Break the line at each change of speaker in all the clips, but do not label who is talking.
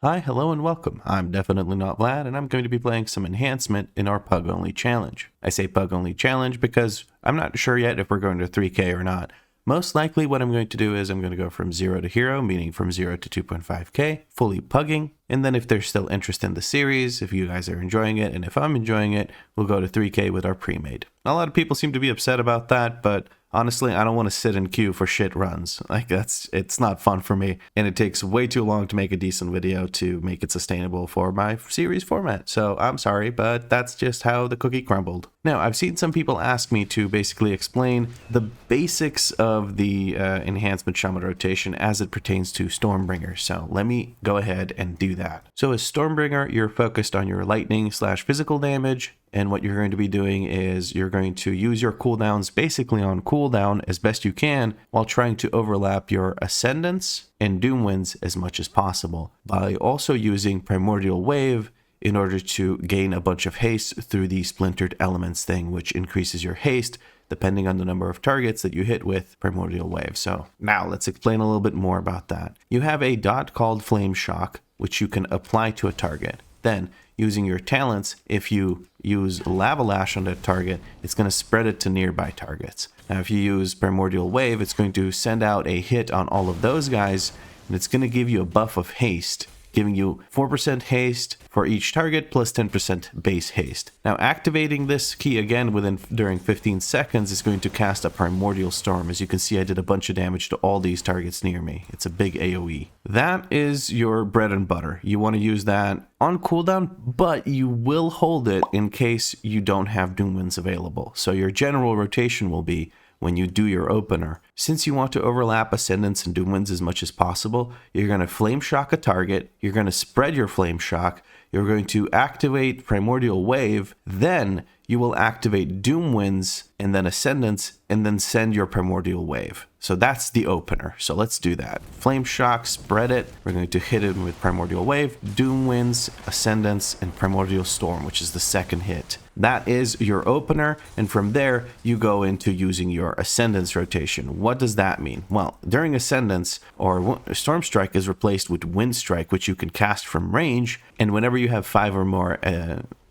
Hi, hello, and welcome. I'm definitely not Vlad, and I'm going to be playing some Enhancement in our PUG Only Challenge. I say PUG Only Challenge because I'm not sure yet if we're going to 3K or not. Most likely what I'm going to do is I'm going to go from 0 to hero, meaning from 0 to 2.5K, fully pugging, and then if there's still interest in the series, if you guys are enjoying it, and if I'm enjoying it, we'll go to 3K with our pre-made. A lot of people seem to be upset about that, but honestly, I don't want to sit in queue for shit runs. It's not fun for me, and it takes way too long to make a decent video to make it sustainable for my series format. So I'm sorry, but that's just how the cookie crumbled. Now, I've seen some people ask me to basically explain the basics of the Enhancement Shaman rotation as it pertains to Stormbringer. So let me go ahead and do that. So as Stormbringer, you're focused on your lightning/physical damage. And what you're going to be doing is you're going to use your cooldowns basically on cooldown as best you can while trying to overlap your Ascendants and Doom Winds as much as possible by also using Primordial Wave in order to gain a bunch of haste through the Splintered Elements thing, which increases your haste depending on the number of targets that you hit with Primordial Wave. So now let's explain a little bit more about that. You have a dot called Flame Shock, which you can apply to a target. Then, using your talents, if you use Lava Lash on that target, it's going to spread it to nearby targets. Now, if you use Primordial Wave, it's going to send out a hit on all of those guys, and it's going to give you a buff of haste, giving you 4% haste for each target plus 10% base haste. Now, activating this key again during 15 seconds is going to cast a Primordial Storm. As you can see, I did a bunch of damage to all these targets near me. It's a big AoE. That is your bread and butter. You want to use that on cooldown, but you will hold it in case you don't have Doom Winds available. So your general rotation will be when you do your opener. Since you want to overlap Ascendants and Doom Winds as much as possible, you're going to Flame Shock a target, you're going to spread your Flame Shock, you're going to activate Primordial Wave, then you will activate Doom Winds and then Ascendants, and then send your Primordial Wave. So that's the opener. So let's do that. Flame Shock, spread it. We're going to hit it with Primordial Wave, Doom Winds, Ascendants, and Primordial Storm, which is the second hit. That is your opener, and from there, you go into using your Ascendance rotation. What does that mean? Well, during Ascendance, or Storm Strike is replaced with Wind Strike, which you can cast from range, and whenever you have 5 or more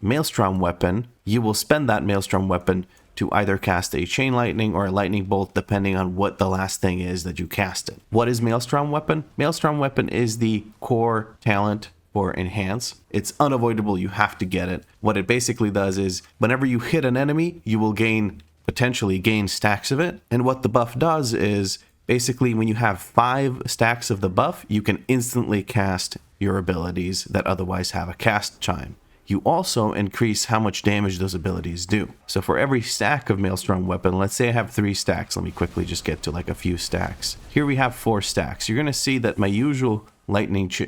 Maelstrom weapon, you will spend that Maelstrom weapon to either cast a Chain Lightning or a Lightning Bolt, depending on what the last thing is that you casted. What is Maelstrom Weapon? Maelstrom Weapon is the core talent for Enhance. It's unavoidable, you have to get it. What it basically does is, whenever you hit an enemy, you will potentially gain stacks of it. And what the buff does is, basically when you have 5 stacks of the buff, you can instantly cast your abilities that otherwise have a cast time. You also increase how much damage those abilities do. So for every stack of Maelstrom Weapon, let's say I have 3 stacks. Let me quickly just get to like a few stacks. Here we have 4 stacks. You're going to see that my usual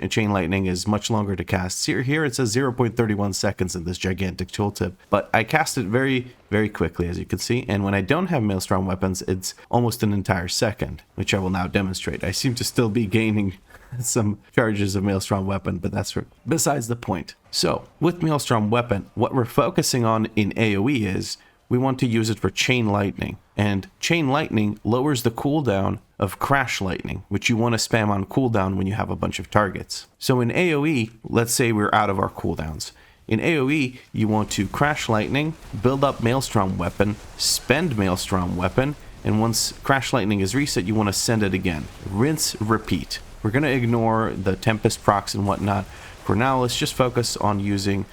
Chain Lightning is much longer to cast. Here it says 0.31 seconds in this gigantic tooltip, but I cast it very, very quickly, as you can see. And when I don't have Maelstrom Weapons, it's almost an entire second, which I will now demonstrate. I seem to still be gaining some charges of Maelstrom Weapon, but that's besides the point. So with Maelstrom Weapon, what we're focusing on in AoE is we want to use it for Chain Lightning, and Chain Lightning lowers the cooldown of Crash Lightning, which you want to spam on cooldown when you have a bunch of targets. So in AoE, let's say we're out of our cooldowns. In AoE, you want to Crash Lightning, build up Maelstrom Weapon, spend Maelstrom Weapon, and once Crash Lightning is reset, you want to send it again. Rinse, repeat. We're going to ignore the Tempest procs and whatnot. For now, let's just focus on using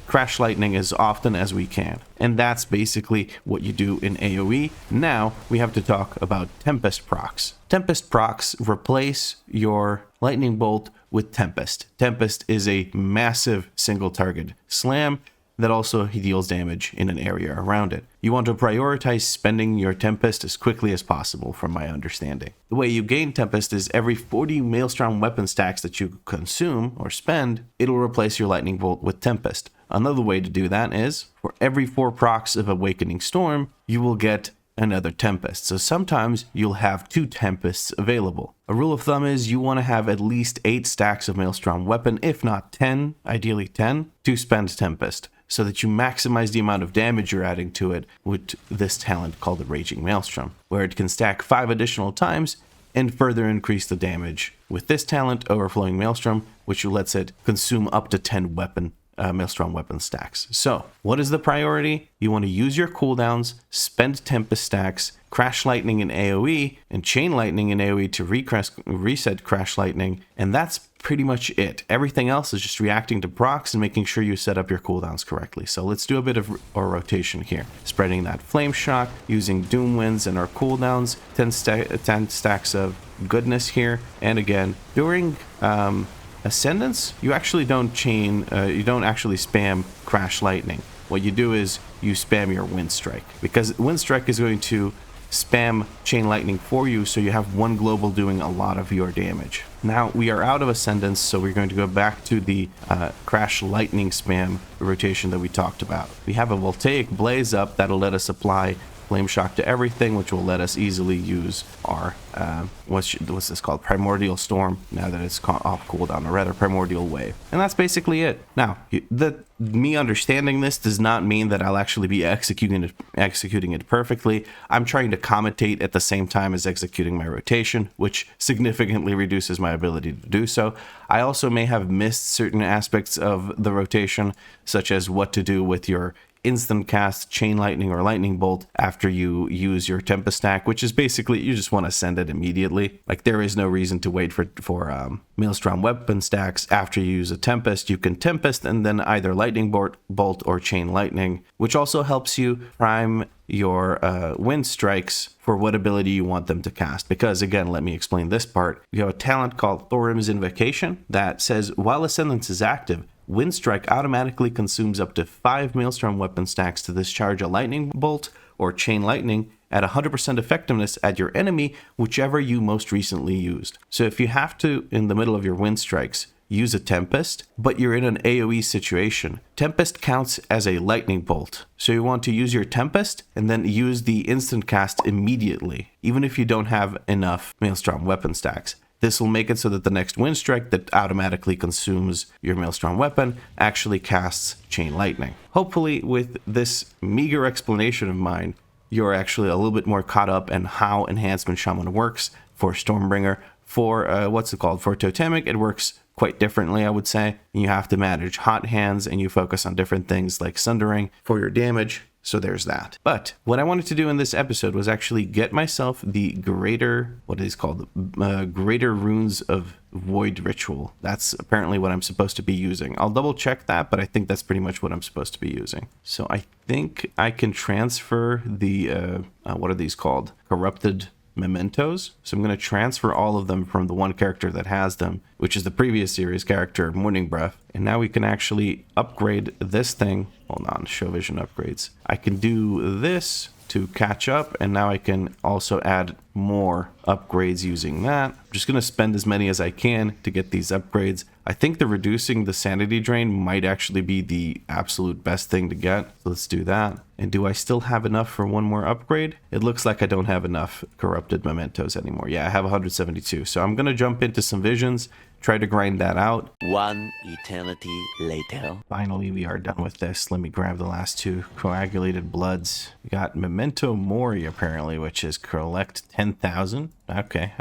Crash Lightning as often as we can. And that's basically what you do in AoE. Now, we have to talk about Tempest procs. Tempest procs replace your Lightning Bolt with Tempest. Tempest is a massive single target slam that also deals damage in an area around it. You want to prioritize spending your Tempest as quickly as possible, from my understanding. The way you gain Tempest is every 40 Maelstrom Weapon stacks that you consume or spend, it'll replace your Lightning Bolt with Tempest. Another way to do that is, for every 4 procs of Awakening Storm, you will get another Tempest. So sometimes you'll have 2 Tempests available. A rule of thumb is you want to have at least 8 stacks of Maelstrom Weapon, if not 10, ideally 10, to spend Tempest, so that you maximize the amount of damage you're adding to it with this talent called the Raging Maelstrom, where it can stack 5 additional times and further increase the damage with this talent, Overflowing Maelstrom, which lets it consume up to 10 Maelstrom weapon stacks. So what is the priority? You want to use your cooldowns, spend Tempest stacks, Crash Lightning in AoE, and Chain Lightning in AoE to reset Crash Lightning, and that's pretty much it. Everything else is just reacting to procs and making sure you set up your cooldowns correctly. So let's do a bit of a rotation here. Spreading that Flame Shock, using Doom Winds and our cooldowns, 10 stacks of goodness here, and again, during Ascendance, you actually don't actually spam Crash Lightning. What you do is you spam your Wind Strike, because Wind Strike is going to spam Chain Lightning for you, so you have one global doing a lot of your damage. Now we are out of Ascendance, so we're going to go back to the Crash Lightning spam rotation that we talked about. We have a Voltaic Blaze up that'll let us apply Flame Shock to everything, which will let us easily use our what's this called, Primordial Storm, now that it's off cooldown, or rather Primordial Wave. And that's basically it. Now, me understanding this does not mean that I'll actually be executing it perfectly. I'm trying to commentate at the same time as executing my rotation, which significantly reduces my ability to do so. I also may have missed certain aspects of the rotation, such as what to do with your instant cast Chain Lightning or Lightning Bolt after you use your Tempest stack, which is basically you just want to send it immediately. Like, there is no reason to wait for Maelstrom weapon stacks. After you use a Tempest, you can Tempest and then either Lightning Bolt or Chain Lightning, which also helps you prime your Wind Strikes for what ability you want them to cast. Because again, let me explain this part. You have a talent called Thorim's Invocation that says while Ascendance is active, Wind Strike automatically consumes up to 5 Maelstrom weapon stacks to discharge a Lightning Bolt or Chain Lightning at 100% effectiveness at your enemy, whichever you most recently used. So if you have to, in the middle of your Wind Strikes, use a Tempest, but you're in an AoE situation, Tempest counts as a Lightning Bolt. So you want to use your Tempest and then use the instant cast immediately, even if you don't have enough Maelstrom weapon stacks. This will make it so that the next Wind Strike that automatically consumes your Maelstrom weapon actually casts Chain Lightning. Hopefully, with this meager explanation of mine, you're actually a little bit more caught up in how Enhancement Shaman works for Stormbringer. For for Totemic, it works quite differently, I would say. You have to manage hot hands and you focus on different things like Sundering for your damage. So there's that. But what I wanted to do in this episode was actually get myself the greater runes of Void Ritual. That's apparently what I'm supposed to be using. I'll double check that, but I think that's pretty much what I'm supposed to be using. So I think I can transfer the, what are these called? Corrupted Mementos. So I'm going to transfer all of them from the one character that has them, which is the previous series character, Morning Breath. And now we can actually upgrade this thing. Hold on, show vision upgrades. I can do this to catch up, and now I can also add more upgrades using that. I'm just going to spend as many as I can to get these upgrades. I think the reducing the sanity drain might actually be the absolute best thing to get. So let's do that. And do I still have enough for one more upgrade? It looks like I don't have enough corrupted mementos anymore. Yeah, I have 172. So I'm going to jump into some visions, try to grind that out.
One eternity later.
Finally, we are done with this. Let me grab the last two coagulated bloods. We got Memento Mori apparently, which is collect 10,000. Okay,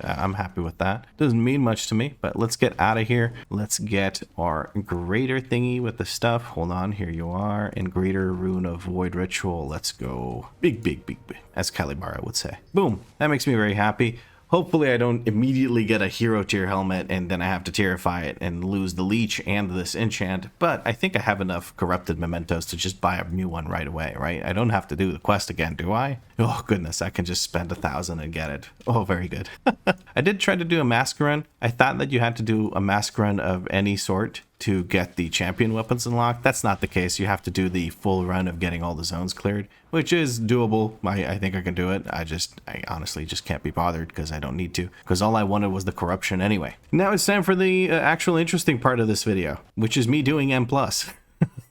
I'm happy with that. Doesn't mean much to me, but let's get out of here. Let's get our greater thingy with the stuff. Hold on, here you are. In greater rune of Void Ritual. Let's go. Big, big, big, big. As Calibara would say. Boom. That makes me very happy. Hopefully I don't immediately get a hero tier helmet and then I have to tierify it and lose the leech and this enchant, but I think I have enough corrupted mementos to just buy a new one right away, right? I don't have to do the quest again, do I? Oh goodness, I can just spend 1,000 and get it. Oh, very good. I did try to do a mask run. I thought that you had to do a mask run of any sort to get the champion weapons unlocked. That's not the case. You have to do the full run of getting all the zones cleared, which is doable. I think I can do it. I honestly just can't be bothered because I don't need to, because all I wanted was the corruption anyway. Now it's time for the actual interesting part of this video, which is me doing M+.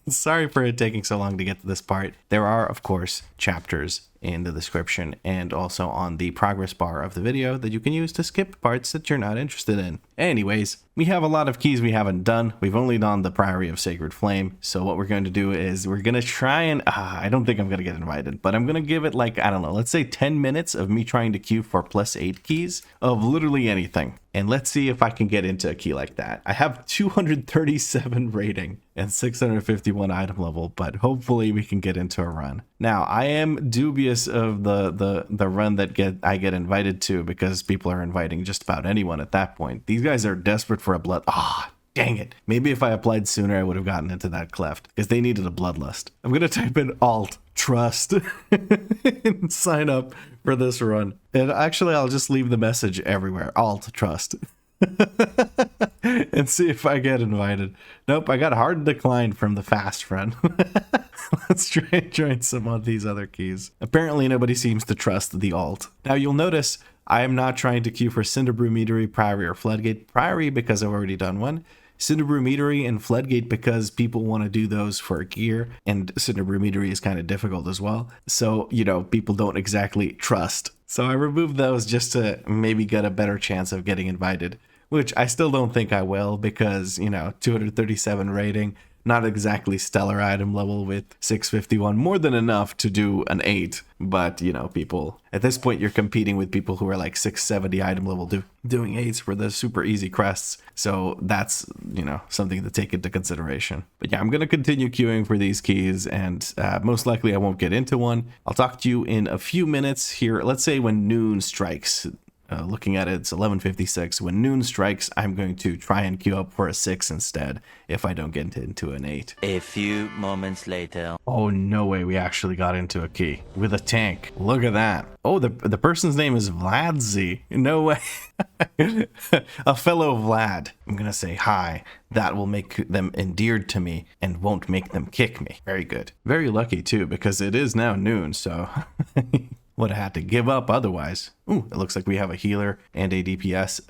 Sorry for it taking so long to get to this part. There are, of course, chapters in the description and also on the progress bar of the video that you can use to skip parts that you're not interested in. Anyways, we have a lot of keys we haven't done. We've only done the Priory of Sacred Flame. So what we're going to do is we're going to try and, I don't think I'm going to get invited, but I'm going to give it like, I don't know, let's say 10 minutes of me trying to queue for +8 keys of literally anything. And let's see if I can get into a key like that. I have 237 rating and 651 item level, but hopefully we can get into a run. Now, I am dubious of the run that I get invited to because people are inviting just about anyone at that point. These guys are desperate for a blood. Dang it. Maybe if I applied sooner, I would have gotten into that cleft because they needed a bloodlust. I'm going to type in alt trust and sign up for this run. And actually, I'll just leave the message everywhere. Alt trust. And see if I get invited. Nope, I got a hard decline from the fast friend. Let's try and join some of these other keys. Apparently, nobody seems to trust the alt. Now, you'll notice I am not trying to queue for Cinderbrew, Meadery, Priory, or Floodgate. Priory because I've already done one. Cinderbrew, Meadery, and Floodgate because people want to do those for gear, and Cinderbrew, Meadery is kind of difficult as well. So, you know, people don't exactly trust. So I removed those just to maybe get a better chance of getting invited, which I still don't think I will because, you know, 237 rating, not exactly stellar item level with 651, more than enough to do an 8. But, you know, people, at this point, you're competing with people who are like 670 item level doing 8s for the super easy quests. So that's, you know, something to take into consideration. But yeah, I'm going to continue queuing for these keys and most likely I won't get into one. I'll talk to you in a few minutes here. Let's say when noon strikes. Looking at it, it's 11:56. When noon strikes, I'm going to try and queue up for a 6 instead if I don't get into an 8.
A few moments later.
Oh, no way we actually got into a key with a tank. Look at that. Oh, the person's name is Vladzy. No way. A fellow Vlad. I'm going to say hi. That will make them endeared to me and won't make them kick me. Very good. Very lucky too because it is now noon, so... Would have had to give up otherwise. Ooh, it looks like we have a healer and a DPS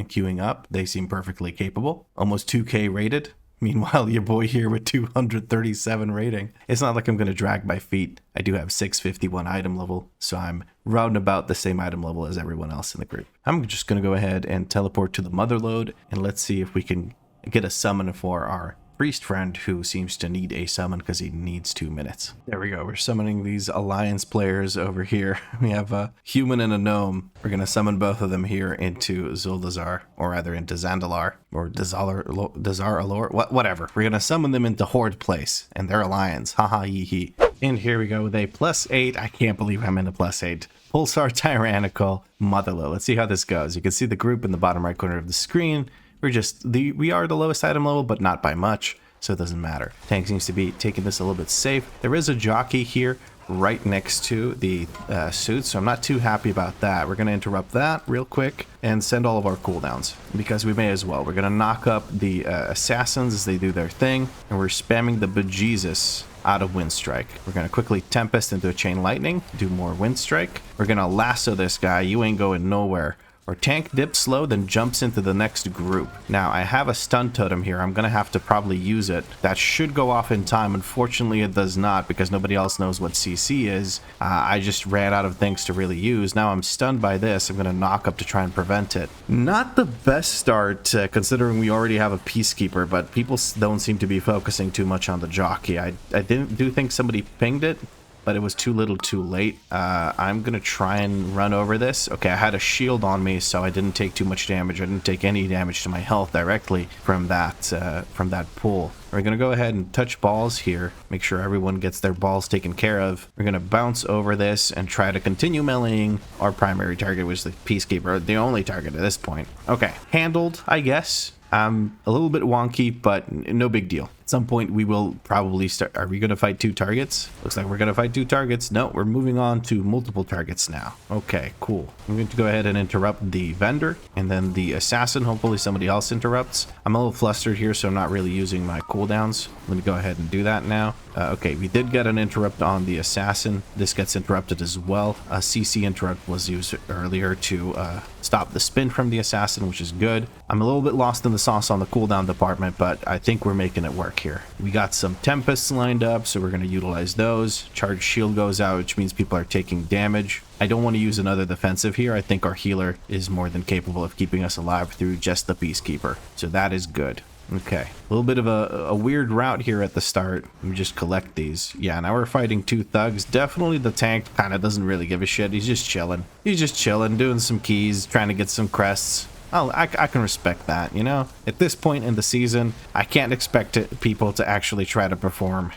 queuing up. They seem perfectly capable. Almost 2k rated. Meanwhile, your boy here with 237 rating. It's not like I'm going to drag my feet. I do have 651 item level, so I'm round about the same item level as everyone else in the group. I'm just going to go ahead and teleport to the Motherload, and let's see if we can get a summon for our priest friend who seems to need a summon because he needs 2 minutes. There we go. We're summoning these alliance players over here. We have a human and a gnome. We're going to summon both of them here into Zuldazar, or rather into Zandalar, or Dazar Allure, whatever. We're going to summon them into Horde Place and their alliance. Haha yee hee. And here we go with a +8. I can't believe I'm in a +8. Pulsar Tyrannical Motherload. Let's see how this goes. You can see the group in the bottom right corner of the screen. We are the lowest item level, but not by much, so it doesn't matter. Tank seems to be taking this a little bit safe. There is a jockey here right next to the suit, so I'm not too happy about that. We're going to interrupt that real quick and send all of our cooldowns, because we may as well. We're going to knock up the assassins as they do their thing, and we're spamming the bejesus out of Wind Strike. We're going to quickly Tempest into a Chain Lightning, do more Wind Strike. We're going to lasso this guy. You ain't going nowhere. Or tank dips slow, then jumps into the next group. Now, I have a stun totem here. I'm going to have to probably use it. That should go off in time. Unfortunately, it does not because nobody else knows what CC is. I just ran out of things to really use. Now I'm stunned by this. I'm going to knock up to try and prevent it. Not the best start, considering we already have a Peacekeeper, but people don't seem to be focusing too much on the jockey. I do think somebody pinged it, but it was too little too late. I'm going to try and run over this. Okay, I had a shield on me, so I didn't take too much damage. I didn't take any damage to my health directly from that pull. We're going to go ahead and touch balls here. Make sure everyone gets their balls taken care of. We're going to bounce over this and try to continue meleeing our primary target, which is the Peacekeeper, the only target at this point. Okay, handled, I guess. A little bit wonky, but no big deal. At some point, we will probably start. Are we going to fight 2 targets? Looks like we're going to fight 2 targets. No, we're moving on to multiple targets now. Okay, cool. I'm going to go ahead and interrupt the vendor and then the assassin. Hopefully somebody else interrupts. I'm a little flustered here, so I'm not really using my cooldowns. Let me go ahead and do that now. Okay, we did get an interrupt on the assassin. This gets interrupted as well. A CC interrupt was used earlier to stop the spin from the assassin, which is good. I'm a little bit lost in the sauce on the cooldown department, but I think we're making it work here. We got some tempests lined up, so we're going to utilize those. Charge shield goes out, which means people are taking damage. I don't want to use another defensive here. I think our healer is more than capable of keeping us alive through just the Peacekeeper, so that is good. Okay, a little bit of a weird route here at the start. Let me just collect these. Yeah, now we're fighting two thugs. Definitely the tank kind of doesn't really give a shit. He's just chilling. He's just chilling, doing some keys, trying to get some crests. I can respect that, you know? At this point in the season, I can't expect people to actually try to perform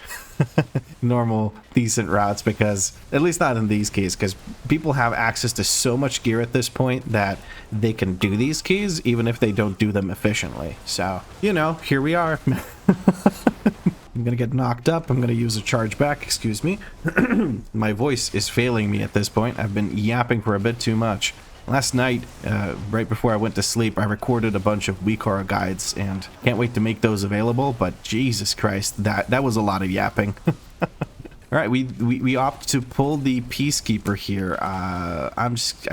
normal, decent routes, because, at least not in these keys, because people have access to so much gear at this point that they can do these keys, even if they don't do them efficiently. So, you know, here we are. I'm gonna get knocked up. I'm gonna use a charge back, excuse me. My voice is failing me at this point. I've been yapping for a bit too much. Last night, right before I went to sleep, I recorded a bunch of WeakAura guides, and can't wait to make those available, but Jesus Christ, that was a lot of yapping. All right, we opt to pull the Peacekeeper here. I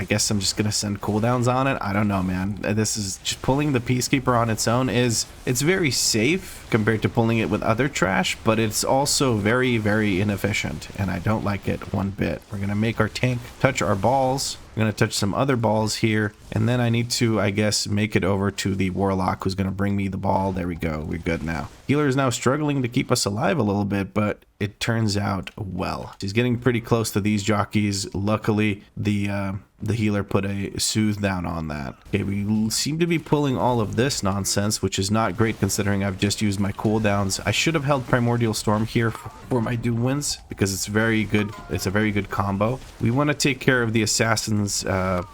guess I'm just gonna send cooldowns on it. I don't know, man. This is just pulling the Peacekeeper on its own it's very safe compared to pulling it with other trash, but it's also very, very inefficient, and I don't like it one bit. We're gonna make our tank touch our balls. We're going to touch some other balls here, and then I need to, I guess, make it over to the Warlock, who's going to bring me the ball. There we go. We're good now. Healer is now struggling to keep us alive a little bit, but it turns out well. She's getting pretty close to these jockeys. Luckily, the healer put a soothe down on that. Okay, we seem to be pulling all of this nonsense, which is not great considering I've just used my cooldowns. I should have held Primordial Storm here for my doom wins, because it's very good. It's a very good combo. We want to take care of the assassin's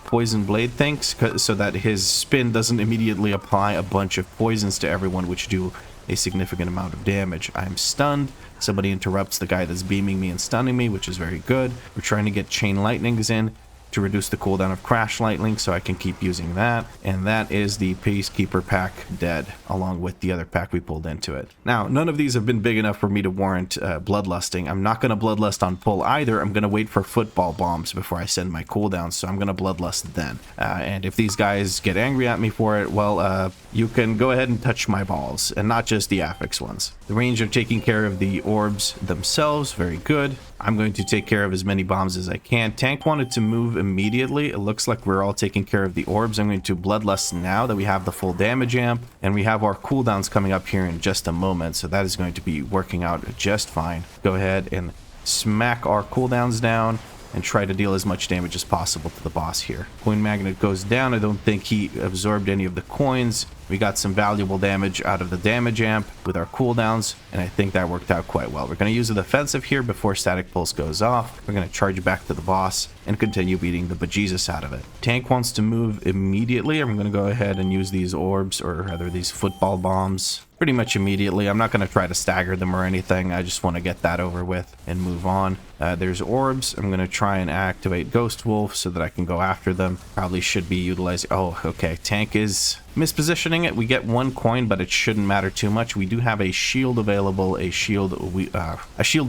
poison blade things, so that his spin doesn't immediately apply a bunch of poisons to everyone, which do a significant amount of damage. I'm stunned. Somebody interrupts the guy that's beaming me and stunning me, which is very good. We're trying to get chain lightnings in to reduce the cooldown of Crash Lightning, so I can keep using that. And that is the Peacekeeper pack dead, along with the other pack we pulled into it. Now, none of these have been big enough for me to warrant bloodlusting. I'm not going to bloodlust on pull either. I'm going to wait for football bombs before I send my cooldowns, so I'm going to bloodlust then. And if these guys get angry at me for it, well, you can go ahead and touch my balls, and not just the affix ones. The range are taking care of the orbs themselves. Very good. I'm going to take care of as many bombs as I can. Tank wanted to move immediately. It looks like we're all taking care of the orbs. I'm going to bloodlust now that we have the full damage amp, and we have our cooldowns coming up here in just a moment, so that is going to be working out just fine. Go ahead and smack our cooldowns down and try to deal as much damage as possible to the boss here. Coin magnet goes down. I don't think he absorbed any of the coins. We got some valuable damage out of the damage amp with our cooldowns, and I think that worked out quite well. We're going to use a defensive here before static pulse goes off. We're going to charge back to the boss and continue beating the bejesus out of it. Tank wants to move immediately. I'm going to go ahead and use these orbs, or rather these football bombs, pretty much immediately. I'm not going to try to stagger them or anything. I just want to get that over with and move on. There's orbs. I'm going to try and activate Ghost Wolf so that I can go after them. Probably should be utilizing... Oh, okay. Tank is mispositioning it. We get 1 coin, but it shouldn't matter too much. We do have a shield available, a shield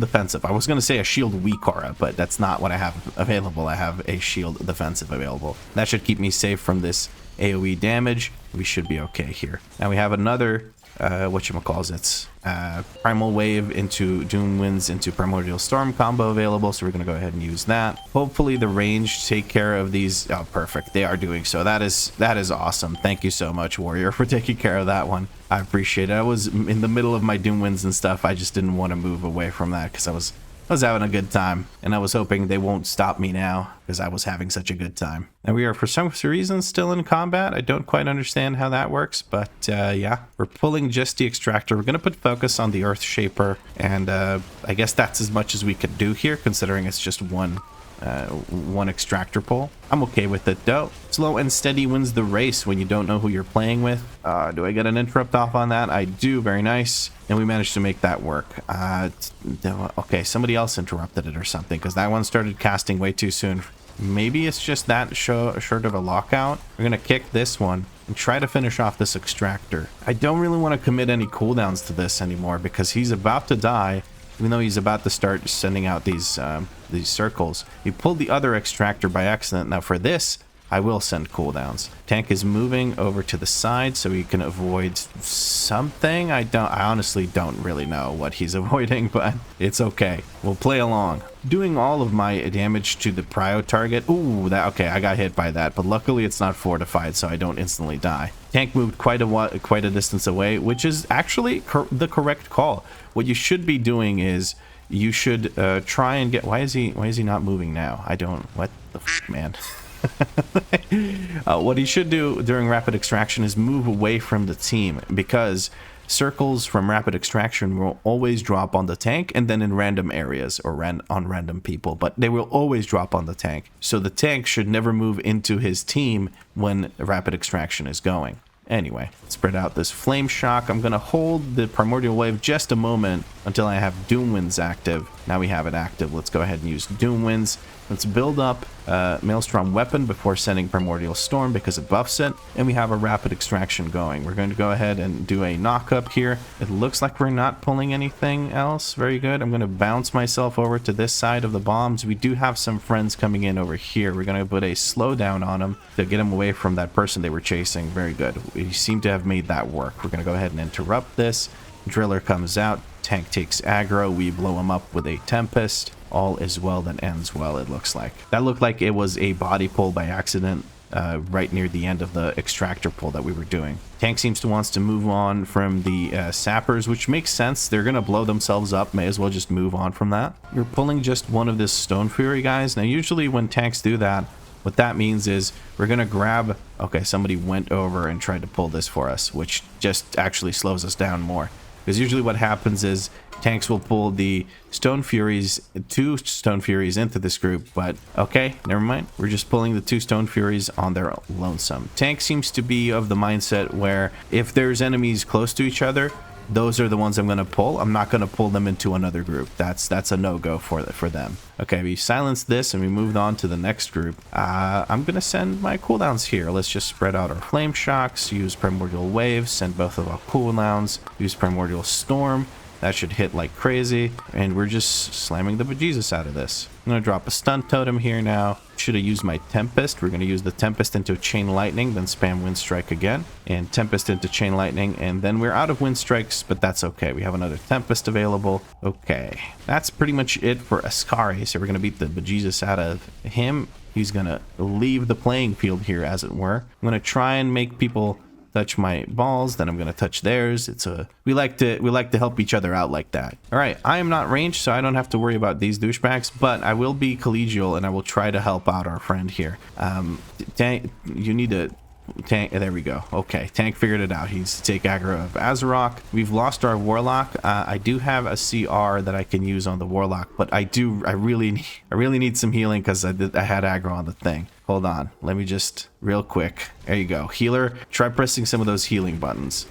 defensive. I was going to say a shield WeakAura, but that's not what I have available. I have a shield defensive available. That should keep me safe from this AoE damage. We should be okay here. Now we have another whatchamacalls, Primal Wave into Doom Winds into Primordial Storm combo available, so we're going to go ahead and use that. Hopefully the range take care of these. Oh, perfect. They are doing so. That is awesome. Thank you so much, Warrior, for taking care of that one. I appreciate it. I was in the middle of my Doom Winds and stuff. I just didn't want to move away from that because I was having a good time, and I was hoping they won't stop me now because I was having such a good time. And we are, for some reason, still in combat. I don't quite understand how that works, but yeah, we're pulling just the extractor. We're going to put focus on the Earth Shaper, and I guess that's as much as we could do here, considering it's just one extractor pull. I'm okay with it though. Slow and steady wins the race when you don't know who you're playing with. Do I get an interrupt off on that? I do. Very nice. And we managed to make that work. Okay, somebody else interrupted it or something, because that one started casting way too soon. Maybe it's just that short of a lockout. We're gonna kick this one and try to finish off this extractor. I don't really want to commit any cooldowns to this anymore because he's about to die, even though he's about to start sending out these circles. He pulled the other extractor by accident. Now for this, I will send cooldowns. Tank is moving over to the side so he can avoid something. I honestly don't really know what he's avoiding, but it's okay. We'll play along. Doing all of my damage to the prio target. Ooh, okay, I got hit by that, but luckily it's not fortified, so I don't instantly die. Tank moved quite a distance away, which is actually the correct call. What you should be doing is you should try and get... Why is he not moving now? I don't... What the f, man? What he should do during rapid extraction is move away from the team, because circles from rapid extraction will always drop on the tank and then in random areas or on random people, but they will always drop on the tank. So the tank should never move into his team when rapid extraction is going. Anyway, spread out this flame shock. I'm going to hold the primordial wave just a moment until I have doom winds active. Now we have it active. Let's go ahead and use doom winds. Let's build up Maelstrom weapon before sending primordial storm because it buffs it. And we have a rapid extraction going. We're going to go ahead and do a knock up here. It looks like we're not pulling anything else. Very good. I'm going to bounce myself over to this side of the bombs. We do have some friends coming in over here. We're going to put a slowdown on them to get them away from that person they were chasing. Very good. We seem to have made that work. We're going to go ahead and interrupt this. Driller comes out. Tank takes aggro. We blow him up with a Tempest. All is well that ends well, it looks like. That looked like it was a body pull by accident right near the end of the extractor pull that we were doing. Tank seems to wants to move on from the sappers, which makes sense. They're going to blow themselves up. May as well just move on from that. You're pulling just one of this Stone Fury, guys. Now, usually when tanks do that, what that means is we're going to grab... Okay, somebody went over and tried to pull this for us, which just actually slows us down more. Because usually what happens is tanks will pull the Stone Furies, 2 Stone Furies into this group, but okay, never mind. We're just pulling the 2 Stone Furies on their lonesome. Tank seems to be of the mindset where if there's enemies close to each other, those are the ones I'm going to pull. I'm not going to pull them into another group. That's a no-go for them. Okay, we silenced this and we moved on to the next group. I'm going to send my cooldowns here. Let's just spread out our flame shocks, use primordial wave, send both of our cooldowns, use primordial storm. That should hit like crazy, and we're just slamming the bejesus out of this. I'm going to drop a stun totem here now. Should have used my Tempest. We're going to use the Tempest into Chain Lightning, then spam Wind Strike again, and Tempest into Chain Lightning, and then we're out of Wind Strikes, but that's okay. We have another Tempest available. Okay, that's pretty much it for Ascari, so we're going to beat the bejesus out of him. He's going to leave the playing field here, as it were. I'm going to try and make people touch my balls, then I'm going to touch theirs. We like to help each other out like that. All right, I am not ranged, so I don't have to worry about these douchebags, but I will be collegial and I will try to help out our friend here. Tank, you need to... Tank, there we go. Okay, Tank figured it out. He's to take aggro of Azarok. We've lost our Warlock. I do have a CR that I can use on the Warlock, but I really need some healing because I had aggro on the thing. Hold on, let me just real quick. There you go. Healer, try pressing some of those healing buttons.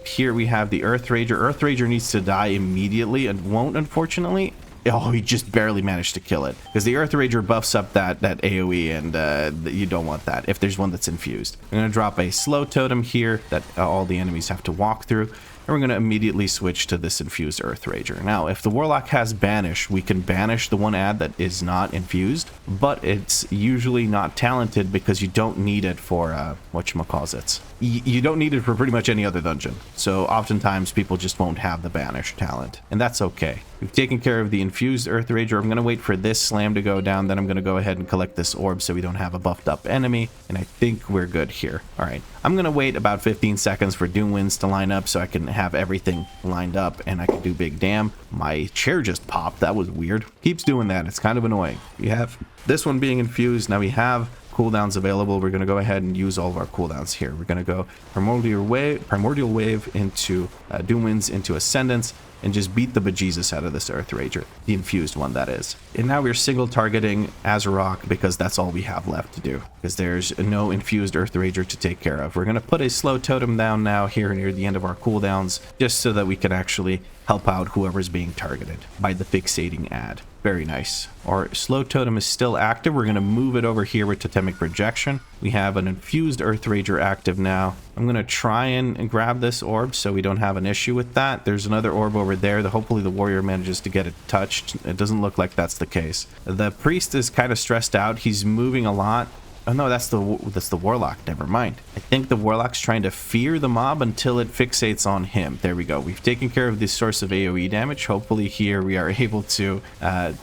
Here we have the Earth Rager. Earth Rager needs to die immediately and won't, unfortunately. Oh, he just barely managed to kill it. Because the Earth Rager buffs up that AoE, and you don't want that if there's one that's infused. I'm going to drop a slow totem here that all the enemies have to walk through. And we're going to immediately switch to this infused Earth Rager. Now, if the Warlock has Banish, we can banish the one ad that is not infused. But it's usually not talented because you don't need it for, whatchamacallits. You don't need it for pretty much any other dungeon. So oftentimes people just won't have the Banish talent. And that's okay. We've taken care of the infused Earth Rager. I'm going to wait for this slam to go down. Then I'm going to go ahead and collect this orb so we don't have a buffed up enemy. And I think we're good here. All right. I'm going to wait about 15 seconds for Doom Winds to line up so I can have everything lined up and I can do big damn. My chair just popped. That was weird. Keeps doing that. It's kind of annoying. We have this one being infused. Now we have cooldowns available. We're going to go ahead and use all of our cooldowns here. We're going to go Primordial Wave into Doom Winds into Ascendance and just beat the bejesus out of this Earth Rager, the infused one, that is. And now we're single targeting Azarok because that's all we have left to do, because there's no infused Earth Rager to take care of. We're going to put a slow totem down now here near the end of our cooldowns, just so that we can actually help out whoever's being targeted by the fixating ad. Very nice. Our slow totem is still active. We're going to move it over here with Totemic Projection. We have an infused Earth Rager active now. I'm going to try and grab this orb so we don't have an issue with that. There's another orb over there that hopefully the warrior manages to get it touched. It doesn't look like that's the case. The priest is kind of stressed out. He's moving a lot. Oh no, that's the Warlock. Never mind. I think the Warlock's trying to fear the mob until it fixates on him. There we go. We've taken care of the source of AoE damage. Hopefully here we are able to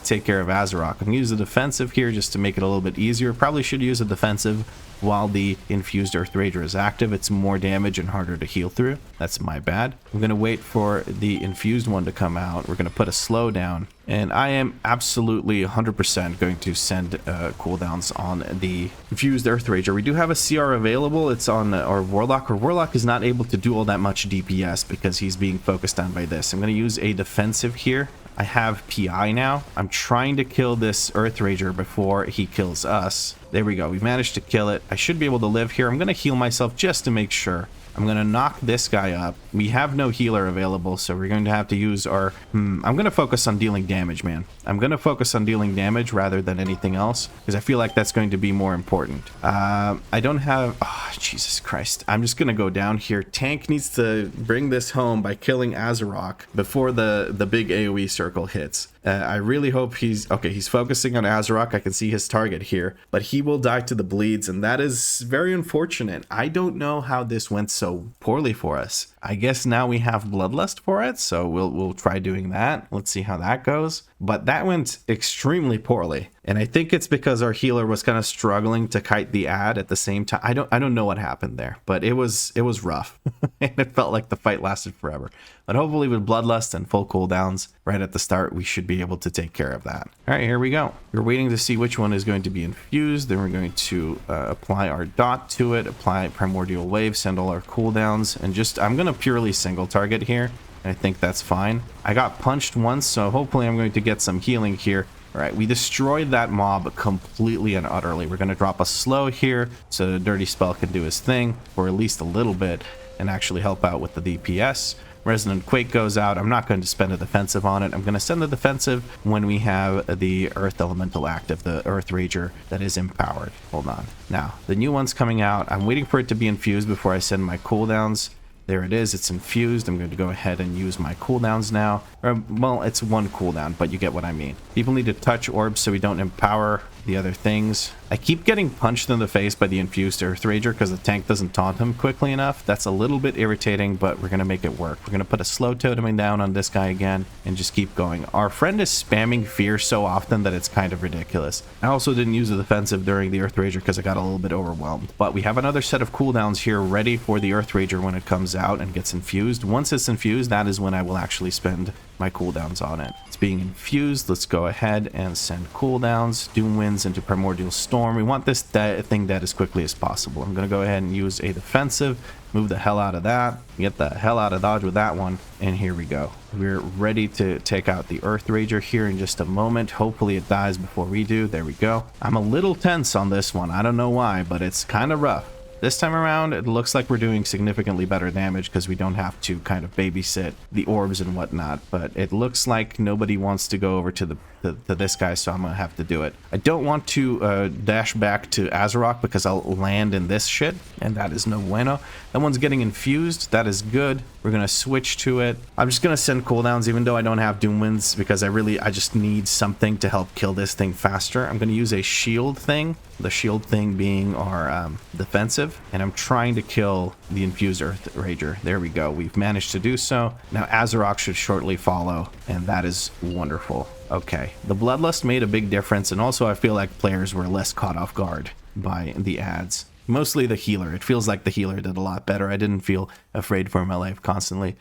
take care of Azarok. I'm going to use the defensive here just to make it a little bit easier. Probably should use a defensive while the infused Earth Rager is active. It's more damage and harder to heal through. That's my bad. I'm going to wait for the infused one to come out. We're going to put a slow down. And I am absolutely 100% going to send cooldowns on the infused Earth Rager. We do have a CR available. It's on our Warlock. Our Warlock is not able to do all that much DPS because he's being focused on by this. I'm going to use a defensive here. I have PI now. I'm trying to kill this Earth Rager before he kills us. There we go. We managed to kill it. I should be able to live here. I'm going to heal myself just to make sure. I'm going to knock this guy up. We have no healer available, so we're going to have to use our... I'm going to focus on dealing damage, man. I'm going to focus on dealing damage rather than anything else, because I feel like that's going to be more important. I don't have... Oh, Jesus Christ. I'm just going to go down here. Tank needs to bring this home by killing Azarok before the big AoE circle hits. I really hope he's... Okay, he's focusing on Azarok. I can see his target here, but he will die to the bleeds, and that is very unfortunate. I don't know how this went so poorly for us. I guess now we have Bloodlust for it, so we'll try doing that. Let's see how that goes. But that went extremely poorly, and I think it's because our healer was kind of struggling to kite the ad at the same time. I don't know what happened there, but it was rough, and it felt like the fight lasted forever. But hopefully with Bloodlust and full cooldowns right at the start, we should be able to take care of that. All right, here we go. We're waiting to see which one is going to be infused. Then we're going to apply our dot to it, apply Primordial Wave, send all our cooldowns, and just I'm going to purely single target here. I think that's fine. I got punched once, so hopefully I'm going to get some healing here. All right, we destroyed that mob completely and utterly. We're going to drop a slow here so the dirty spell can do his thing for at least a little bit and actually help out with the DPS. Resonant Quake goes out. I'm not going to spend a defensive on it. I'm going to send the defensive when we have the Earth Elemental active, the Earth Rager that is empowered. Hold on. Now, the new one's coming out. I'm waiting for it to be infused before I send my cooldowns. There it is. It's infused. I'm going to go ahead and use my cooldowns now. Well, it's one cooldown, but you get what I mean. People need to touch orbs so we don't empower the other things. I keep getting punched in the face by the infused Earth Rager because the tank doesn't taunt him quickly enough. That's a little bit irritating, but we're going to make it work. We're going to put a slow toteming down on this guy again and just keep going. Our friend is spamming fear so often that it's kind of ridiculous. I also didn't use the defensive during the Earth Rager because I got a little bit overwhelmed. But we have another set of cooldowns here ready for the Earth Rager when it comes out and gets infused. Once it's infused, that is when I will actually spend my cooldowns on it. It's being infused. Let's go ahead and send cooldowns. Doom Winds into Primordial Storm. We want this thing dead as quickly as possible. I'm going to go ahead and use a defensive. Move the hell out of that. Get the hell out of dodge with that one. And here we go. We're ready to take out the Earth Rager here in just a moment. Hopefully it dies before we do. There we go. I'm a little tense on this one. I don't know why, but it's kind of rough. This time around, it looks like we're doing significantly better damage because we don't have to kind of babysit the orbs and whatnot. But it looks like nobody wants to go over to this guy, so I'm going to have to do it. I don't want to dash back to Azarok because I'll land in this shit, and that is no bueno. That one's getting infused. That is good. We're going to switch to it. I'm just going to send cooldowns even though I don't have Doom Winds because I just need something to help kill this thing faster. I'm going to use a shield thing. The shield thing being our defensive, and I'm trying to kill the infused Earth Rager. There we go. We've managed to do so. Now Azarok should shortly follow, and that is wonderful. Okay, the Bloodlust made a big difference, and also I feel like players were less caught off guard by the ads. Mostly the healer. It feels like the healer did a lot better. I didn't feel afraid for my life constantly.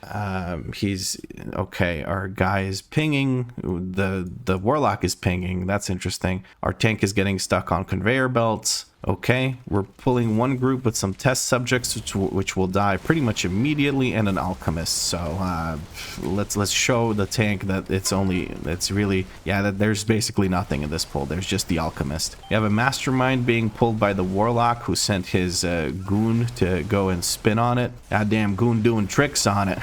He's okay. Our guy is pinging. The Warlock is pinging. That's interesting. Our tank is getting stuck on conveyor belts. Okay, we're pulling one group with some test subjects which will die pretty much immediately, and an alchemist. So let's show the tank that that there's basically nothing in this pull. There's just the alchemist. You have a mastermind being pulled by the Warlock who sent his goon to go and spin on it. Goddamn goon doing tricks on it.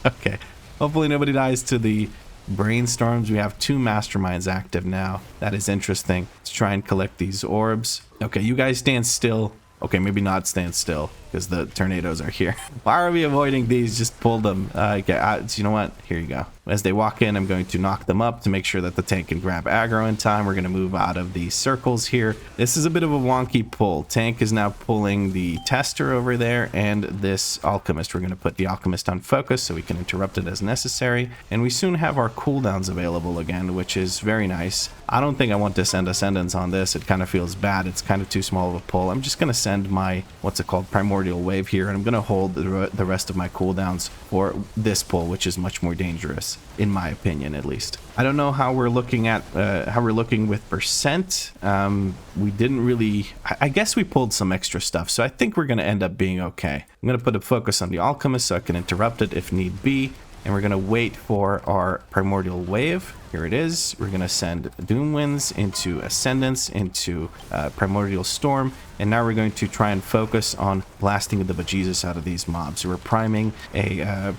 Okay, hopefully nobody dies to the brainstorms. We have 2 masterminds active now. That is interesting. Let's try and collect these orbs. Okay, you guys stand still. Okay, maybe not stand still. because the tornadoes are here. Why are we avoiding these? Just pull them. You know what? Here you go. As they walk in, I'm going to knock them up to make sure that the tank can grab aggro in time. We're going to move out of these circles here. This is a bit of a wonky pull. Tank is now pulling the tester over there and this alchemist. We're going to put the alchemist on focus so we can interrupt it as necessary. And we soon have our cooldowns available again, which is very nice. I don't think I want to send Ascendance on this. It kind of feels bad. It's kind of too small of a pull. I'm just going to send my, what's it called, Primordial Wave here, and I'm going to hold the rest of my cooldowns for this pull, which is much more dangerous, in my opinion, at least. I don't know how we're looking at, with percent. We didn't really, I guess we pulled some extra stuff, so I think we're going to end up being okay. I'm going to put a focus on the Alchemist so I can interrupt it if need be. And we're going to wait for our Primordial Wave. Here it is. We're going to send Doom Winds into Ascendance, into Primordial Storm. And now we're going to try and focus on blasting the bejesus out of these mobs. So we're priming a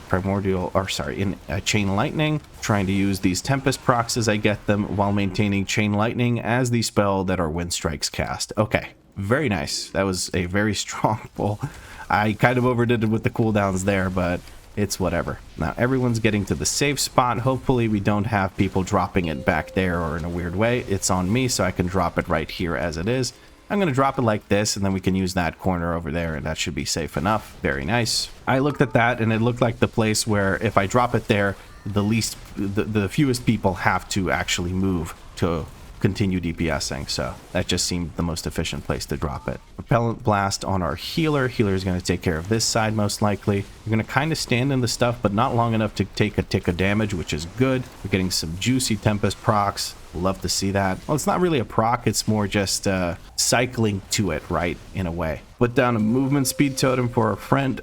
Chain Lightning, trying to use these Tempest procs as I get them, while maintaining Chain Lightning as the spell that our Wind Strikes cast. Okay, very nice. That was a very strong pull. I kind of overdid it with the cooldowns there, but it's whatever. Now everyone's getting to the safe spot. Hopefully we don't have people dropping it back there or in a weird way. It's on me, so I can drop it right here as it is. I'm going to drop it like this, and then we can use that corner over there, and that should be safe enough. Very nice. I looked at that, and it looked like the place where if I drop it there, the fewest people have to actually move to continue DPSing, so that just seemed the most efficient place to drop it. Repellent Blast on our healer. Healer is going to take care of this side most likely. We're going to kind of stand in the stuff, but not long enough to take a tick of damage, which is good. We're getting some juicy Tempest procs. Love to see that. Well, it's not really a proc, it's more just cycling to it, right, in a way. Put down a movement speed totem for our friend.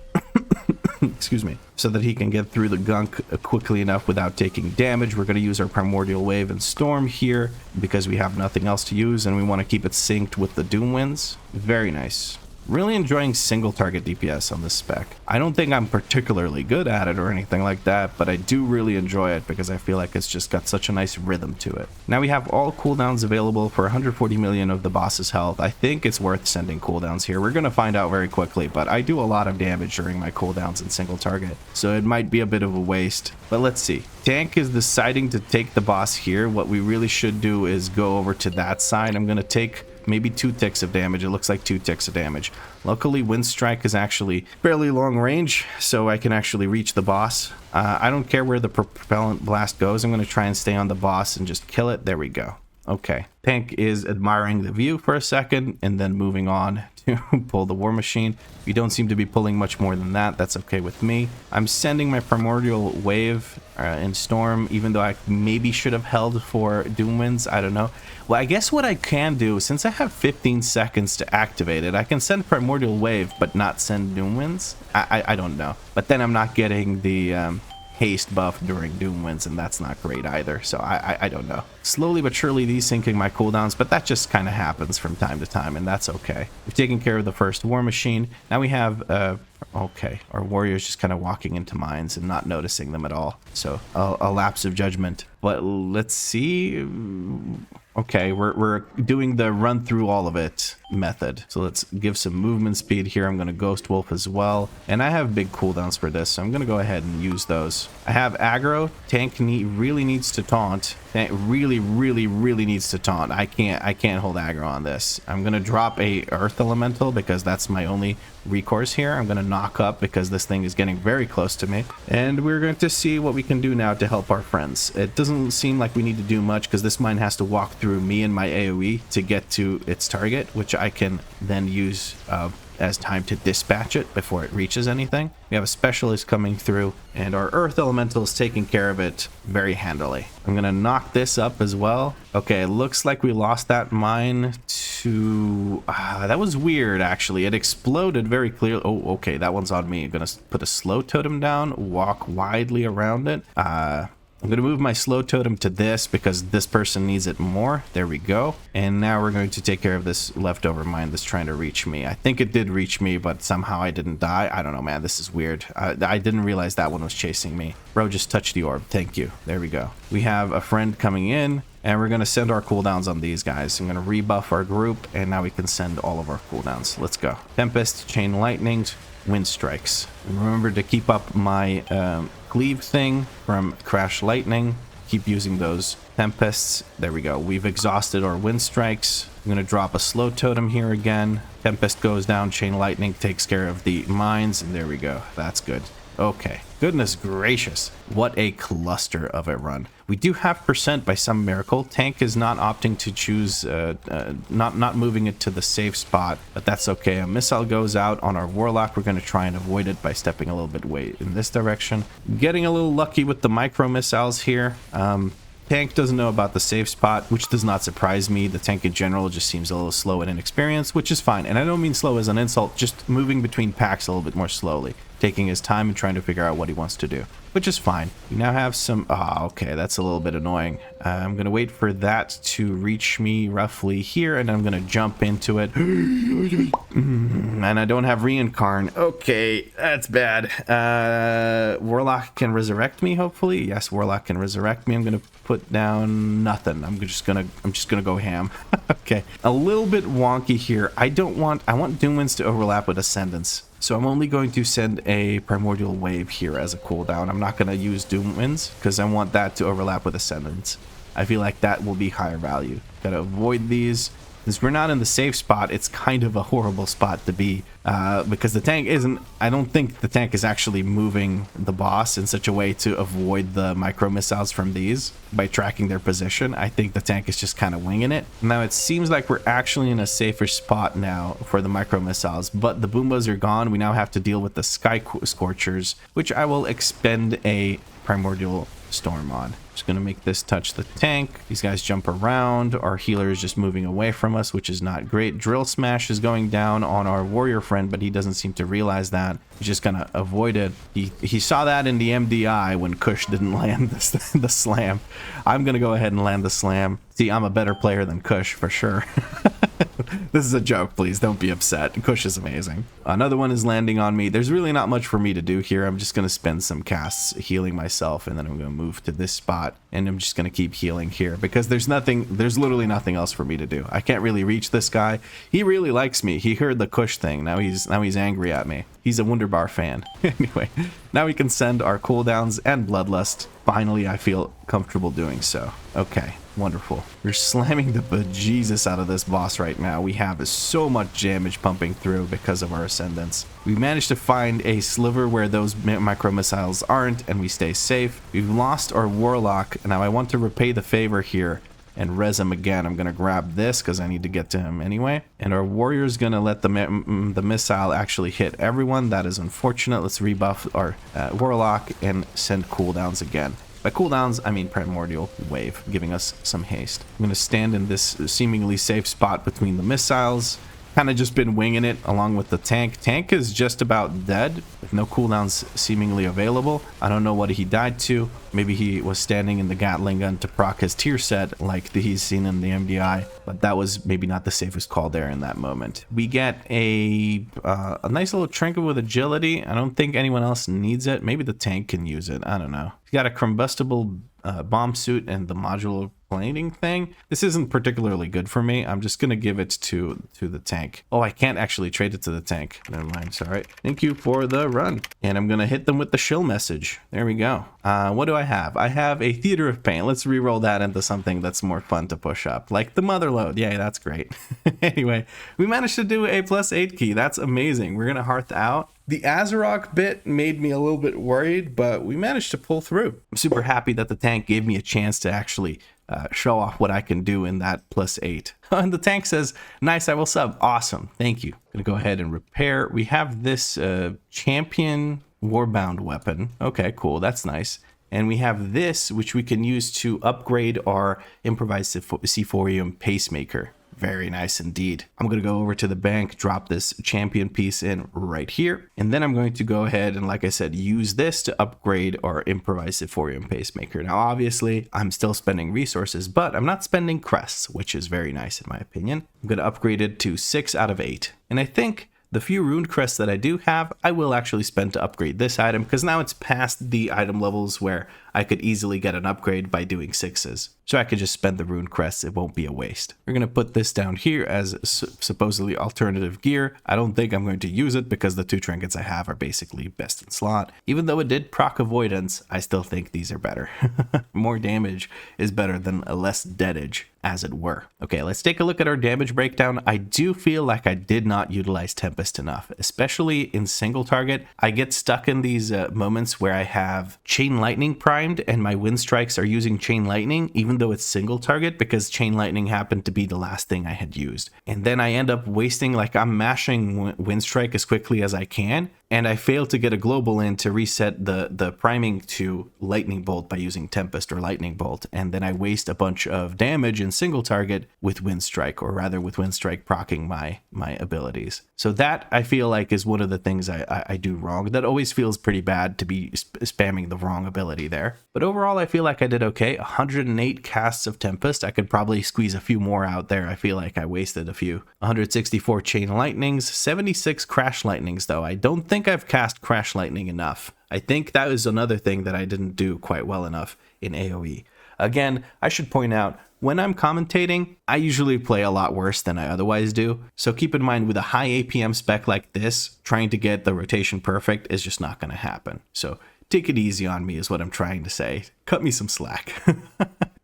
Excuse me, so that he can get through the gunk quickly enough without taking damage. We're going to use our Primordial Wave and Storm here because we have nothing else to use, and we want to keep it synced with the Doom Winds. Very nice. Really enjoying single target DPS on this spec. I don't think I'm particularly good at it or anything like that, but I do really enjoy it because I feel like it's just got such a nice rhythm to it. Now we have all cooldowns available for 140 million of the boss's health. I think it's worth sending cooldowns here. We're going to find out very quickly, but I do a lot of damage during my cooldowns in single target, so it might be a bit of a waste. But let's see. Tank is deciding to take the boss here. What we really should do is go over to that side. I'm going to take maybe 2 ticks of damage. It looks like 2 ticks of damage. Luckily, Wind Strike is actually fairly long range, so I can actually reach the boss. I don't care where the Propellant Blast goes. I'm going to try and stay on the boss and just kill it. There we go. Okay. Tank is admiring the view for a second and then moving on to pull the War Machine. You don't seem to be pulling much more than that. That's okay with me. I'm sending my Primordial Wave in Storm, even though I maybe should have held for Doom Winds. I don't know. Well, I guess what I can do, since I have 15 seconds to activate it, I can send Primordial Wave, but not send Doom Winds. I don't know. But then I'm not getting the haste buff during Doom Winds, and that's not great either, so I don't know. Slowly but surely desyncing my cooldowns, but that just kind of happens from time to time, and that's okay. We've taken care of the first War Machine. Now we have okay, our warriors just kind of walking into mines and not noticing them at all, so a lapse of judgment. But let's see. Okay, we're doing the run through all of it method. So let's give some movement speed here. I'm going to Ghost Wolf as well. And I have big cooldowns for this, so I'm going to go ahead and use those. I have aggro. Tank really needs to taunt. Tank really needs to taunt. I can't hold aggro on this. I'm going to drop a Earth Elemental because that's my only recourse here. I'm going to knock up because this thing is getting very close to me. And we're going to see what we can do now to help our friends. It doesn't seem like we need to do much because this mine has to walk through me and my AoE to get to its target, which I can then use as time to dispatch it before it reaches anything. We have a specialist coming through, and our Earth Elemental is taking care of it very handily. I'm gonna knock this up as well. Okay, it looks like we lost that mine to... that was weird, actually. It exploded very clearly. Oh, okay, that one's on me. I'm gonna put a slow totem down, walk widely around it. I'm going to move my slow totem to this because this person needs it more. There we go. And now we're going to take care of this leftover mine that's trying to reach me. I think it did reach me, but somehow I didn't die. I don't know, man. This is weird. I didn't realize that one was chasing me. Bro, just touch the orb. Thank you. There we go. We have a friend coming in. And we're going to send our cooldowns on these guys. I'm going to rebuff our group, and now we can send all of our cooldowns. Let's go. Tempest, Chain Lightnings, Wind Strikes. And remember to keep up my cleave thing from Crash Lightning. Keep using those Tempests. There we go. We've exhausted our Wind Strikes. I'm going to drop a Slow Totem here again. Tempest goes down. Chain Lightning takes care of the mines. And there we go. That's good. Okay. Goodness gracious. What a cluster of a run. We do have percent by some miracle. Tank is not opting to choose, not moving it to the safe spot, but that's okay. A missile goes out on our Warlock. We're going to try and avoid it by stepping a little bit away in this direction. Getting a little lucky with the micro missiles here. Tank doesn't know about the safe spot, which does not surprise me. The tank in general just seems a little slow and inexperienced, which is fine. And I don't mean slow as an insult, just moving between packs a little bit more slowly, taking his time and trying to figure out what he wants to do, which is fine. We now have some... okay, that's a little bit annoying. I'm going to wait for that to reach me roughly here, and I'm going to jump into it. And I don't have Reincarn. Okay, that's bad. Warlock can resurrect me, hopefully. Yes, Warlock can resurrect me. I'm going to put down nothing. I'm just gonna go ham. Okay, a little bit wonky here. I want Doom Winds to overlap with Ascendance. So I'm only going to send a Primordial Wave here as a cooldown. I'm not going to use Doom Winds because I want that to overlap with Ascendance. I feel like that will be higher value. Gotta avoid these. Since we're not in the safe spot, it's kind of a horrible spot to be because the tank isn't... I don't think the tank is actually moving the boss in such a way to avoid the micro missiles from these by tracking their position. I think the tank is just kind of winging it. Now it seems like we're actually in a safer spot now for the micro missiles, but the Boombas are gone. We now have to deal with the Sky Scorchers, which I will expend a Primordial Storm on. Just gonna make this touch the tank. These guys jump around. Our healer is just moving away from us, which is not great. Drill Smash is going down on our warrior friend, but he doesn't seem to realize that. He's just gonna avoid it. He saw that in the MDI when Kush didn't land the slam. I'm gonna go ahead and land the slam. See, I'm a better player than Kush for sure. This is a joke, please don't be upset. Kush is amazing. Another one is landing on me. There's really not much for me to do here. I'm just going to spend some casts healing myself, and then I'm going to move to this spot, and I'm just going to keep healing here because there's literally nothing else for me to do. I can't really reach this guy. He really likes me. He heard the Kush thing. Now he's angry at me. He's a Wunderbar fan. Anyway, now we can send our cooldowns and Bloodlust. Finally, I feel comfortable doing so. Okay. Wonderful. We're slamming the bejesus out of this boss right now. We have so much damage pumping through because of our Ascendance. We managed to find a sliver where those micro missiles aren't, and we stay safe. We've lost our Warlock. Now I want to repay the favor here and res him again. I'm going to grab this because I need to get to him anyway. And our warrior is going to let the missile actually hit everyone. That is unfortunate. Let's rebuff our Warlock and send cooldowns again. By cooldowns, I mean Primordial Wave, giving us some haste. I'm going to stand in this seemingly safe spot between the missiles. Kind of just been winging it along with the tank. Tank is just about dead, with no cooldowns seemingly available. I don't know what he died to. Maybe he was standing in the Gatling gun to proc his tier set like he's seen in the MDI, but that was maybe not the safest call there in that moment. We get a nice little trinket with agility. I don't think anyone else needs it. Maybe the tank can use it. I don't know. He's got a combustible bomb suit and the modular plating thing. This isn't particularly good for me. I'm just gonna give it to the tank. Oh, I can't actually trade it to the tank. Never mind. Sorry. Thank you for the run. And I'm gonna hit them with the shill message. There we go. What do I have? I have a Theater of Pain. Let's re-roll that into something that's more fun to push up, like the Motherload. Yay, that's great. Anyway, we managed to do a +8 key. That's amazing. We're gonna hearth out. The Azarok bit made me a little bit worried, but we managed to pull through. I'm super happy that the tank gave me a chance to actually show off what I can do in that +8. And the tank says, nice, I will sub. Awesome. Thank you. Gonna go ahead and repair. We have this champion warbound weapon. Okay, cool. That's nice. And we have this, which we can use to upgrade our improvised C4ium pacemaker. Very nice indeed. I'm going to go over to the bank, drop this champion piece in right here. And then I'm going to go ahead and, like I said, use this to upgrade our improvised C4ium pacemaker. Now, obviously, I'm still spending resources, but I'm not spending crests, which is very nice in my opinion. I'm going to upgrade it to 6 out of 8. And I think the few ruined crests that I do have, I will actually spend to upgrade this item because now it's past the item levels where I could easily get an upgrade by doing 6s. So I could just spend the rune crests, it won't be a waste. We're going to put this down here as supposedly alternative gear. I don't think I'm going to use it because the 2 trinkets I have are basically best in slot. Even though it did proc avoidance, I still think these are better. More damage is better than a less deadage, as it were. Okay, let's take a look at our damage breakdown. I do feel like I did not utilize Tempest enough, especially in single target. I get stuck in these moments where I have Chain Lightning primed and my wind strikes are using Chain Lightning, even though it's single target, because Chain Lightning happened to be the last thing I had used. And then I end up wasting, like I'm mashing wind strike as quickly as I can, and I fail to get a global in to reset the priming to lightning bolt by using Tempest or lightning bolt, and then I waste a bunch of damage in single target with wind strike, or rather with wind strike proccing my abilities. So that I feel like is one of the things I do wrong. That always feels pretty bad to be spamming the wrong ability there. But overall I feel like I did okay. 108 casts of Tempest. I could probably squeeze a few more out there. I feel like I wasted a few. 164 Chain Lightnings, 76 Crash Lightnings though. I don't think I've cast Crash Lightning enough. I think that was another thing that I didn't do quite well enough in AoE. Again, I should point out, when I'm commentating, I usually play a lot worse than I otherwise do. So keep in mind, with a high APM spec like this, trying to get the rotation perfect is just not going to happen. So take it easy on me is what I'm trying to say. Cut me some slack.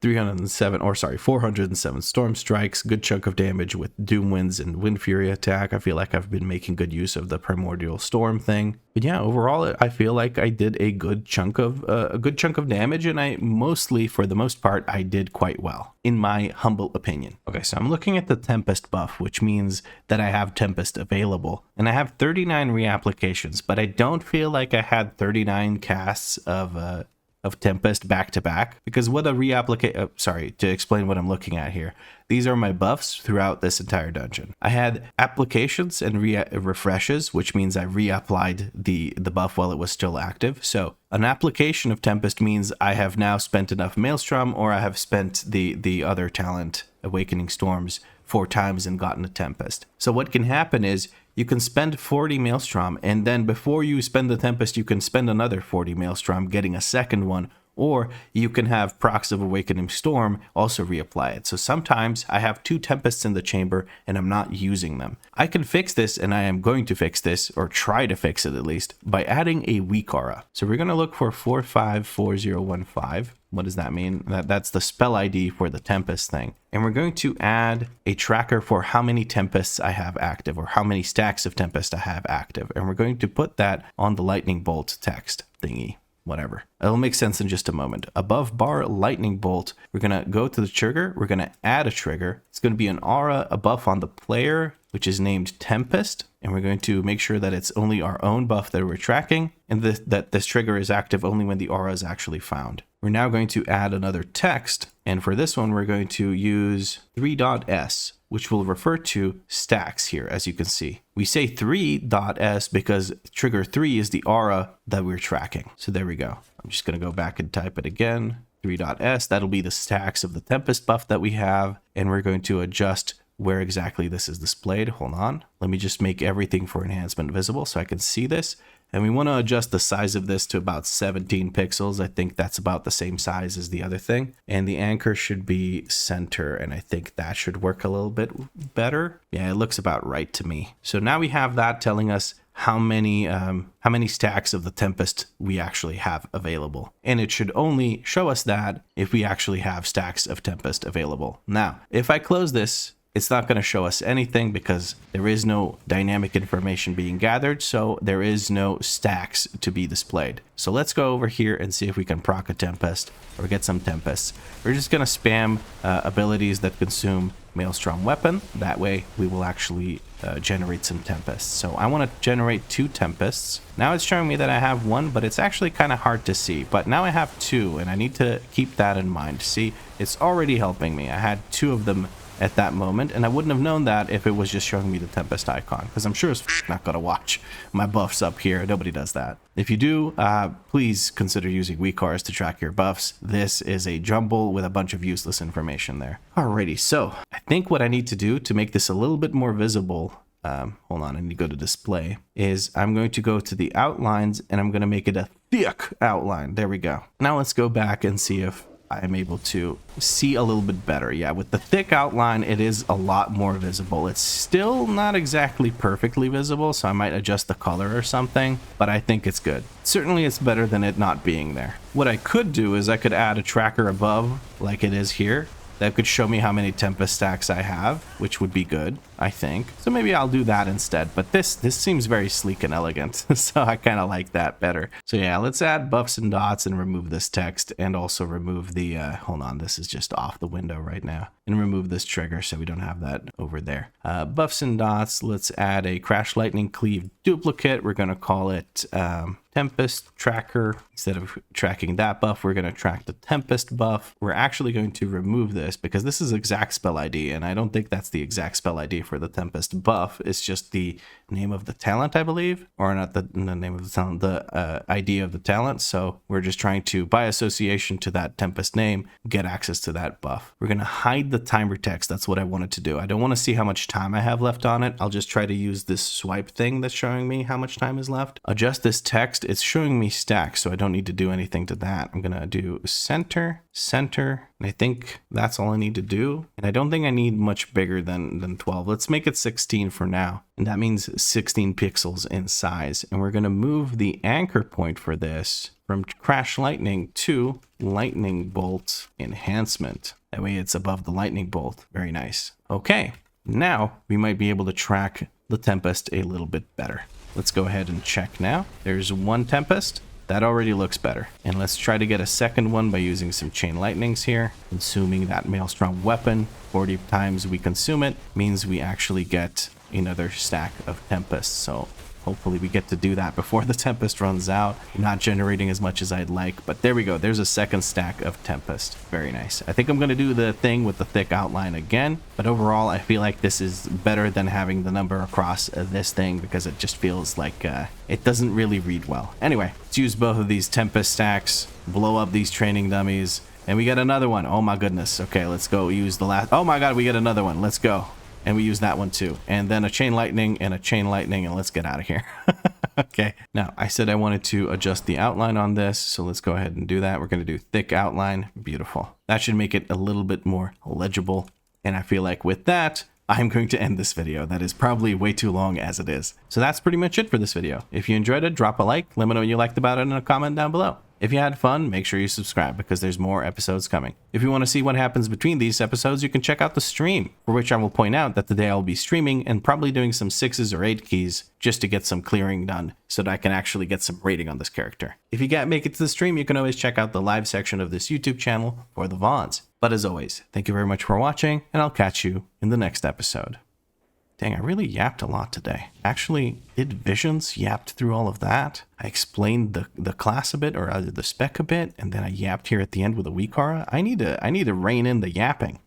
407 Storm Strikes, good chunk of damage with Doom Winds and Wind Fury attack. I feel like I've been making good use of the Primordial Storm thing. But yeah, overall, I feel like I did a good chunk of damage, and I mostly, for the most part, I did quite well, in my humble opinion. Okay, so I'm looking at the Tempest buff, which means that I have Tempest available, and I have 39 reapplications, but I don't feel like I had 39 casts of Tempest back to back, because what a to explain what I'm looking at here, these are my buffs throughout this entire dungeon. I had applications and refreshes, which means I reapplied the buff while it was still active. So an application of Tempest means I have now spent enough Maelstrom, or I have spent the other talent, Awakening Storms, 4 times and gotten a Tempest. So what can happen is you can spend 40 Maelstrom, and then before you spend the Tempest, you can spend another 40 Maelstrom, getting a second one, or you can have procs of Awakening Storm also reapply it. So sometimes I have 2 Tempests in the chamber and I'm not using them. I can fix this, and I am going to fix this, or try to fix it at least, by adding a WeakAura. So we're going to look for 454015. What does that mean? That's the spell ID for the Tempest thing. And we're going to add a tracker for how many Tempests I have active, or how many stacks of Tempest I have active. And we're going to put that on the lightning bolt text thingy. Whatever. It'll make sense in just a moment. Above bar lightning bolt, we're going to go to the trigger. We're going to add a trigger. It's going to be an aura, a buff on the player, which is named Tempest. And we're going to make sure that it's only our own buff that we're tracking, and that this trigger is active only when the aura is actually found. We're now going to add another text. And for this one, we're going to use 3.s, which will refer to stacks here, as you can see. We say 3.s because trigger 3 is the aura that we're tracking. So there we go. I'm just going to go back and type it again. 3.s, that'll be the stacks of the Tempest buff that we have. And we're going to adjust where exactly this is displayed. Hold on. Let me just make everything for enhancement visible so I can see this. And we want to adjust the size of this to about 17 pixels. I think that's about the same size as the other thing. And the anchor should be center, and I think that should work a little bit better. Yeah, it looks about right to me. So now we have that telling us how many stacks of the Tempest we actually have available. And it should only show us that if we actually have stacks of Tempest available. Now, if I close this, it's not going to show us anything because there is no dynamic information being gathered, so there is no stacks to be displayed. So let's go over here and see if we can proc a Tempest or get some Tempests. We're just going to spam abilities that consume Maelstrom Weapon. That way we will actually generate some Tempests. So I want to generate 2 Tempests. Now it's showing me that I have 1, but it's actually kind of hard to see. But now I have 2, and I need to keep that in mind. See, it's already helping me. I had 2 of them at that moment, and I wouldn't have known that if it was just showing me the Tempest icon, because I'm sure it's not going to watch my buffs up here. Nobody does that. If you do, please consider using WeakAuras to track your buffs. This is a jumble with a bunch of useless information there. Alrighty, so I think what I need to do to make this a little bit more visible hold on, I need to go to display, is I'm going to go to the outlines and I'm going to make it a thick outline. There we go. Now let's go back and see if I'm able to see a little bit better. Yeah, with the thick outline, it is a lot more visible. It's still not exactly perfectly visible, so I might adjust the color or something, but I think it's good. Certainly it's better than it not being there. What I could do is I could add a tracker above like it is here. That could show me how many Tempest stacks I have, which would be good, I think. So maybe I'll do that instead. But this seems very sleek and elegant, so I kind of like that better. So yeah, let's add buffs and dots and remove this text, and also remove the, hold on, this is just off the window right now. And remove this trigger so we don't have that over there. Buffs and dots, let's add a Crash Lightning Cleave duplicate. We're going to call it Tempest Tracker. Instead of tracking that buff, we're going to track the Tempest buff. We're actually going to remove this because this is exact spell ID, and I don't think that's the exact spell ID for the Tempest buff. It's just the name of the talent, I believe, or not the name of the talent, the ID of the talent. So we're just trying to, by association to that Tempest name, get access to that buff. We're going to hide the timer text. That's what I wanted to do. I don't want to see how much time I have left on it. I'll just try to use this swipe thing that's showing me how much time is left. Adjust this text. It's showing me stacks, so I don't need to do anything to that. I'm going to do center, and I think that's all I need to do. And I don't think I need much bigger than 12. Let's make it 16 for now. And that means 16 pixels in size. And we're going to move the anchor point for this from Crash Lightning to Lightning Bolt Enhancement. That way it's above the Lightning Bolt. Very nice. Okay, now we might be able to track the Tempest a little bit better. Let's go ahead and check now. There's one Tempest. That already looks better. And let's try to get a second one by using some chain lightnings here. Consuming that Maelstrom weapon. 40 times we consume it means we actually get another stack of Tempest. So hopefully we get to do that before the Tempest runs out. Not generating as much as I'd like, but there we go. There's a second stack of Tempest. Very nice. I think I'm going to do the thing with the thick outline again, but overall I feel like this is better than having the number across this thing because it just feels like it doesn't really read well. Anyway, let's use both of these Tempest stacks, blow up these training dummies, and we get another one. Oh my goodness. Okay, let's go use the last. Oh my god, we get another one. Let's go. And we use that one too. And then a chain lightning and a chain lightning, and let's get out of here. Okay. Now, I said I wanted to adjust the outline on this, so let's go ahead and do that. We're going to do thick outline. Beautiful. That should make it a little bit more legible. And I feel like with that, I'm going to end this video. That is probably way too long as it is. So that's pretty much it for this video. If you enjoyed it, drop a like. Let me know what you liked about it in a comment down below. If you had fun, make sure you subscribe because there's more episodes coming. If you want to see what happens between these episodes, you can check out the stream, for which I will point out that today I'll be streaming and probably doing some 6s or 8 keys just to get some clearing done so that I can actually get some rating on this character. If you can't make it to the stream, you can always check out the live section of this YouTube channel for the VODs. But as always, thank you very much for watching, and I'll catch you in the next episode. Dang, I really yapped a lot today. Actually, did Visions yapped through all of that? I explained the class a bit, or the spec a bit, and then I yapped here at the end with a WeakAura. I need to rein in the yapping.